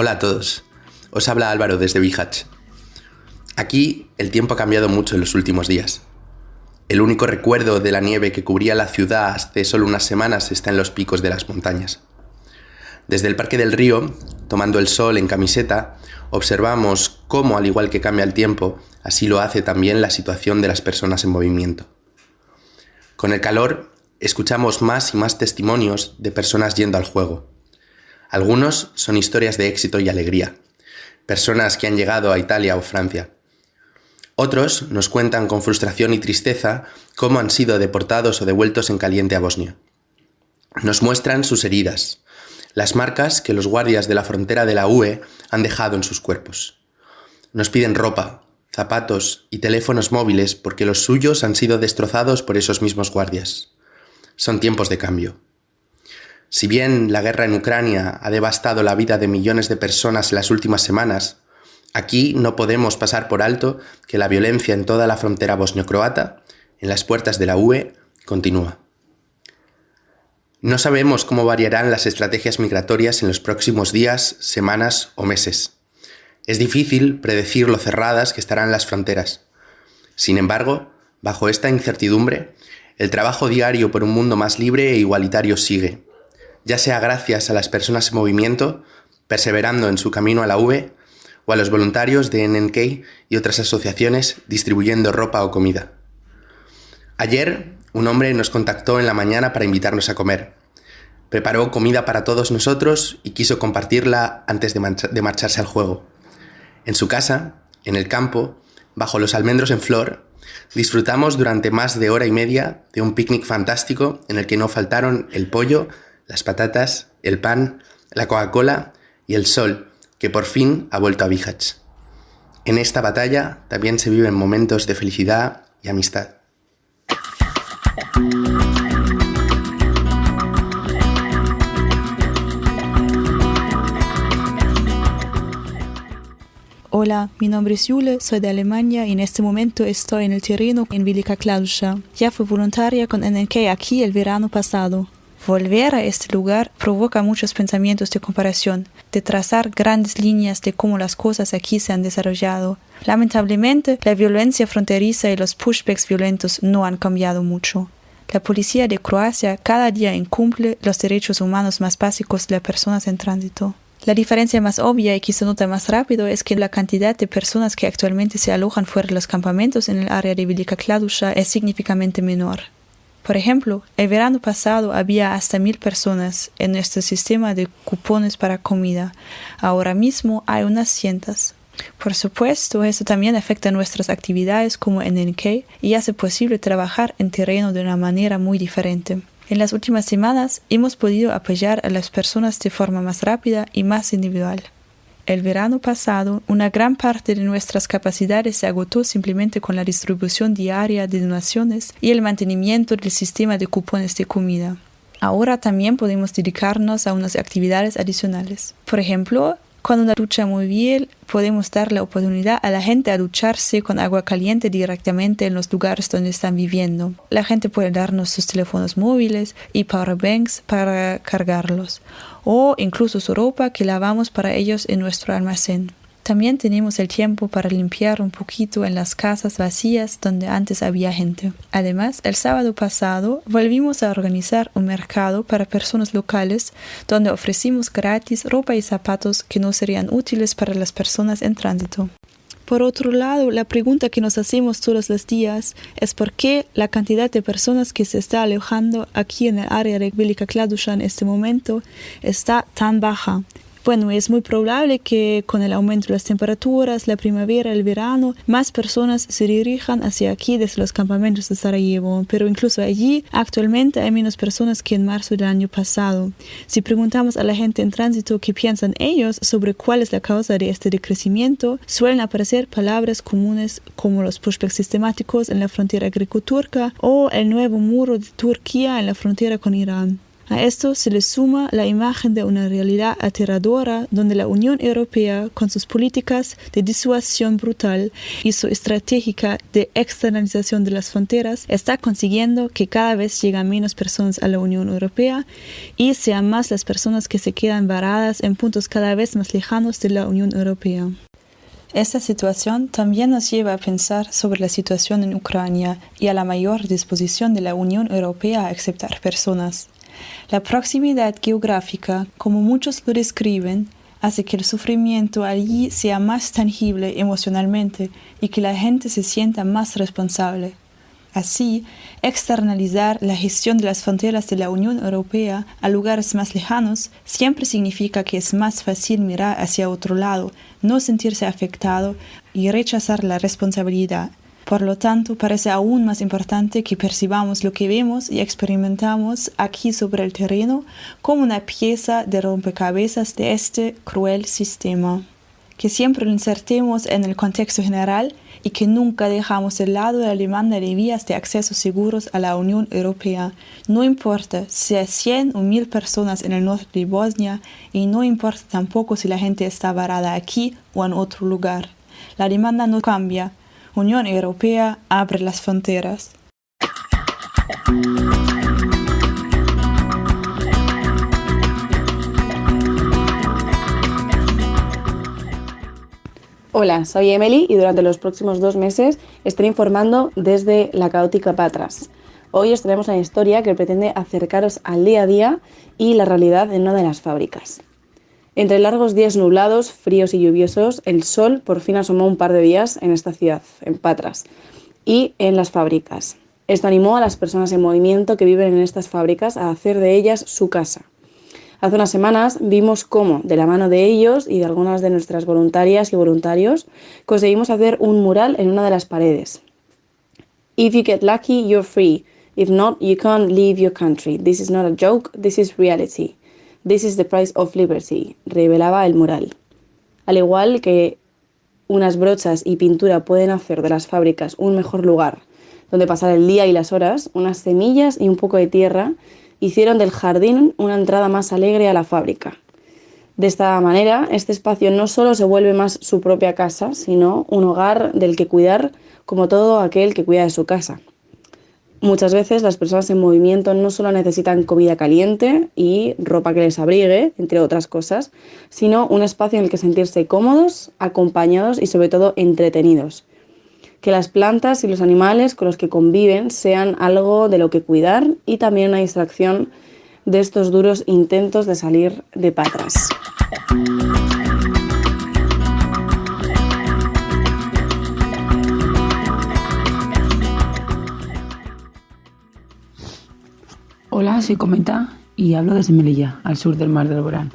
Hola a todos, os habla Álvaro desde Bihać. Aquí el tiempo ha cambiado mucho en los últimos días. El único recuerdo de la nieve que cubría la ciudad hace solo unas semanas está en los picos de las montañas. Desde el Parque del Río, tomando el sol en camiseta, observamos cómo, al igual que cambia el tiempo, así lo hace también la situación de las personas en movimiento. Con el calor, escuchamos más y más testimonios de personas yendo al juego. Algunos son historias de éxito y alegría, personas que han llegado a Italia o Francia. Otros nos cuentan con frustración y tristeza cómo han sido deportados o devueltos en caliente a Bosnia. Nos muestran sus heridas, las marcas que los guardias de la frontera de la UE han dejado en sus cuerpos. Nos piden ropa, zapatos y teléfonos móviles porque los suyos han sido destrozados por esos mismos guardias. Son tiempos de cambio. Si bien la guerra en Ucrania ha devastado la vida de millones de personas en las últimas semanas, aquí no podemos pasar por alto que la violencia en toda la frontera bosnio-croata, en las puertas de la UE, continúa. No sabemos cómo variarán las estrategias migratorias en los próximos días, semanas o meses. Es difícil predecir lo cerradas que estarán las fronteras. Sin embargo, bajo esta incertidumbre, el trabajo diario por un mundo más libre e igualitario sigue, ya sea gracias a las personas en movimiento, perseverando en su camino a la UE, o a los voluntarios de NNK y otras asociaciones distribuyendo ropa o comida. Ayer, un hombre nos contactó en la mañana para invitarnos a comer. Preparó comida para todos nosotros y quiso compartirla antes de marcharse al juego. En su casa, en el campo, bajo los almendros en flor, disfrutamos durante más de hora y media de un picnic fantástico en el que no faltaron el pollo, las patatas, el pan, la Coca-Cola y el sol, que por fin ha vuelto a Bihać. En esta batalla también se viven momentos de felicidad y amistad. Hola, mi nombre es Jule, soy de Alemania y en este momento estoy en el terreno en Velika Kladuša. Ya fui voluntaria con NNK aquí el verano pasado. Volver a este lugar provoca muchos pensamientos de comparación, de trazar grandes líneas de cómo las cosas aquí se han desarrollado. Lamentablemente, la violencia fronteriza y los pushbacks violentos no han cambiado mucho. La policía de Croacia cada día incumple los derechos humanos más básicos de las personas en tránsito. La diferencia más obvia y que se nota más rápido es que la cantidad de personas que actualmente se alojan fuera de los campamentos en el área de Velika Kladuša es significativamente menor. Por ejemplo, el verano pasado había hasta 1,000 personas en nuestro sistema de cupones para comida. Ahora mismo hay unas 100. Por supuesto, esto también afecta nuestras actividades como NNK y hace posible trabajar en terreno de una manera muy diferente. En las últimas semanas hemos podido apoyar a las personas de forma más rápida y más individual. El verano pasado, una gran parte de nuestras capacidades se agotó simplemente con la distribución diaria de donaciones y el mantenimiento del sistema de cupones de comida. Ahora también podemos dedicarnos a unas actividades adicionales. Por ejemplo, con una ducha móvil podemos dar la oportunidad a la gente a ducharse con agua caliente directamente en los lugares donde están viviendo. La gente puede darnos sus teléfonos móviles y powerbanks para cargarlos, o incluso su ropa que lavamos para ellos en nuestro almacén. También tenemos el tiempo para limpiar un poquito en las casas vacías donde antes había gente. Además, el sábado pasado volvimos a organizar un mercado para personas locales donde ofrecimos gratis ropa y zapatos que no serían útiles para las personas en tránsito. Por otro lado, la pregunta que nos hacemos todos los días es por qué la cantidad de personas que se está alojando aquí en el área de Velika Kladuša en este momento está tan baja. Bueno, es muy probable que con el aumento de las temperaturas, la primavera, el verano, más personas se dirijan hacia aquí desde los campamentos de Sarajevo, pero incluso allí actualmente hay menos personas que en marzo del año pasado. Si preguntamos a la gente en tránsito qué piensan ellos sobre cuál es la causa de este decrecimiento, suelen aparecer palabras comunes como los pushbacks sistemáticos en la frontera greco-turca o el nuevo muro de Turquía en la frontera con Irán. A esto se le suma la imagen de una realidad aterradora donde la Unión Europea, con sus políticas de disuasión brutal y su estrategia de externalización de las fronteras, está consiguiendo que cada vez lleguen menos personas a la Unión Europea y sean más las personas que se quedan varadas en puntos cada vez más lejanos de la Unión Europea. Esta situación también nos lleva a pensar sobre la situación en Ucrania y a la mayor disposición de la Unión Europea a aceptar personas. La proximidad geográfica, como muchos lo describen, hace que el sufrimiento allí sea más tangible emocionalmente y que la gente se sienta más responsable. Así, externalizar la gestión de las fronteras de la Unión Europea a lugares más lejanos siempre significa que es más fácil mirar hacia otro lado, no sentirse afectado y rechazar la responsabilidad. Por lo tanto, parece aún más importante que percibamos lo que vemos y experimentamos aquí sobre el terreno como una pieza de rompecabezas de este cruel sistema. Que siempre lo insertemos en el contexto general y que nunca dejamos de lado la demanda de vías de acceso seguros a la Unión Europea. No importa si hay 100 o 1000 personas en el norte de Bosnia y no importa tampoco si la gente está varada aquí o en otro lugar. La demanda no cambia. Unión Europea abre las fronteras. Hola, soy Emily y durante los próximos 2 meses estaré informando desde la caótica Patras. Hoy os traemos una historia que pretende acercaros al día a día y la realidad en una de las fábricas. Entre largos días nublados, fríos y lluviosos, el sol por fin asomó un par de días en esta ciudad, en Patras, y en las fábricas. Esto animó a las personas en movimiento que viven en estas fábricas a hacer de ellas su casa. Hace unas semanas vimos cómo, de la mano de ellos y de algunas de nuestras voluntarias y voluntarios, conseguimos hacer un mural en una de las paredes. If you get lucky, you're free. If not, you can't leave your country. This is not a joke, this is reality. This is the price of liberty, revelaba el mural. Al igual que unas brochas y pintura pueden hacer de las fábricas un mejor lugar donde pasar el día y las horas, unas semillas y un poco de tierra hicieron del jardín una entrada más alegre a la fábrica. De esta manera, este espacio no solo se vuelve más su propia casa, sino un hogar del que cuidar como todo aquel que cuida de su casa. Muchas veces las personas en movimiento no solo necesitan comida caliente y ropa que les abrigue, entre otras cosas, sino un espacio en el que sentirse cómodos, acompañados y sobre todo entretenidos. Que las plantas y los animales con los que conviven sean algo de lo que cuidar y también una distracción de estos duros intentos de salir de Patras. Hola, soy Cometa y hablo desde Melilla, al sur del mar de Alborán.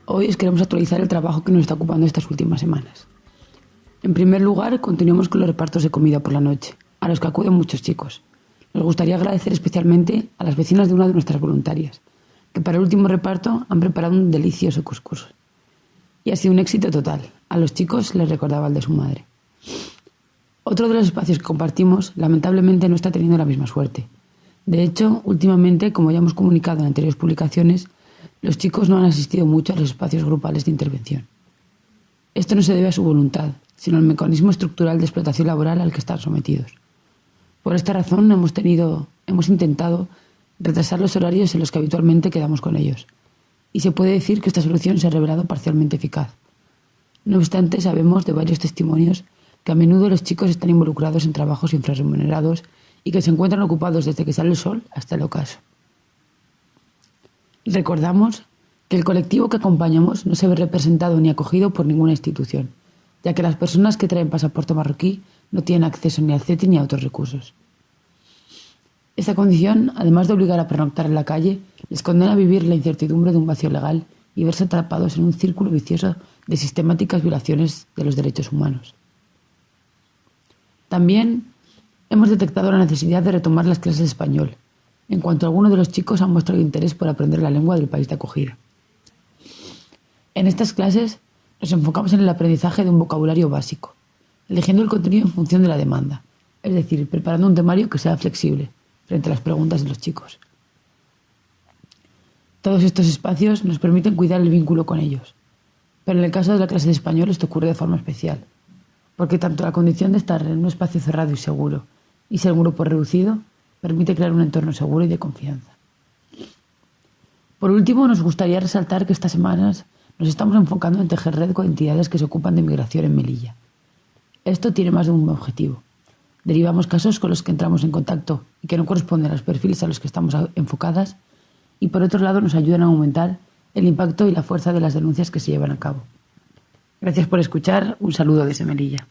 Hoy os queremos actualizar el trabajo que nos está ocupando estas últimas semanas. En primer lugar, continuamos con los repartos de comida por la noche, a los que acuden muchos chicos. Nos gustaría agradecer especialmente a las vecinas de una de nuestras voluntarias, que para el último reparto han preparado un delicioso cuscús. Y ha sido un éxito total. A los chicos les recordaba el de su madre. Otro de los espacios que compartimos, lamentablemente, no está teniendo la misma suerte. De hecho, últimamente, como ya hemos comunicado en anteriores publicaciones, los chicos no han asistido mucho a los espacios grupales de intervención. Esto no se debe a su voluntad, sino al mecanismo estructural de explotación laboral al que están sometidos. Por esta razón hemos intentado retrasar los horarios en los que habitualmente quedamos con ellos, y se puede decir que esta solución se ha revelado parcialmente eficaz. No obstante, sabemos de varios testimonios que a menudo los chicos están involucrados en trabajos infrarremunerados y que se encuentran ocupados desde que sale el sol hasta el ocaso. Recordamos que el colectivo que acompañamos no se ve representado ni acogido por ninguna institución, ya que las personas que traen pasaporte marroquí no tienen acceso ni al CETI ni a otros recursos. Esta condición, además de obligar a pernoctar en la calle, les condena a vivir la incertidumbre de un vacío legal y verse atrapados en un círculo vicioso de sistemáticas violaciones de los derechos humanos. También hemos detectado la necesidad de retomar las clases de español, en cuanto algunos de los chicos han mostrado interés por aprender la lengua del país de acogida. En estas clases nos enfocamos en el aprendizaje de un vocabulario básico, eligiendo el contenido en función de la demanda, es decir, preparando un temario que sea flexible frente a las preguntas de los chicos. Todos estos espacios nos permiten cuidar el vínculo con ellos. Pero en el caso de la clase de español esto ocurre de forma especial, porque tanto la condición de estar en un espacio cerrado y seguro y ser un grupo reducido permite crear un entorno seguro y de confianza. Por último, nos gustaría resaltar que estas semanas nos estamos enfocando en tejer red con entidades que se ocupan de migración en Melilla. Esto tiene más de un objetivo. Derivamos casos con los que entramos en contacto y que no corresponden a los perfiles a los que estamos enfocadas, y por otro lado nos ayudan a aumentar el impacto y la fuerza de las denuncias que se llevan a cabo. Gracias por escuchar. Un saludo desde Melilla.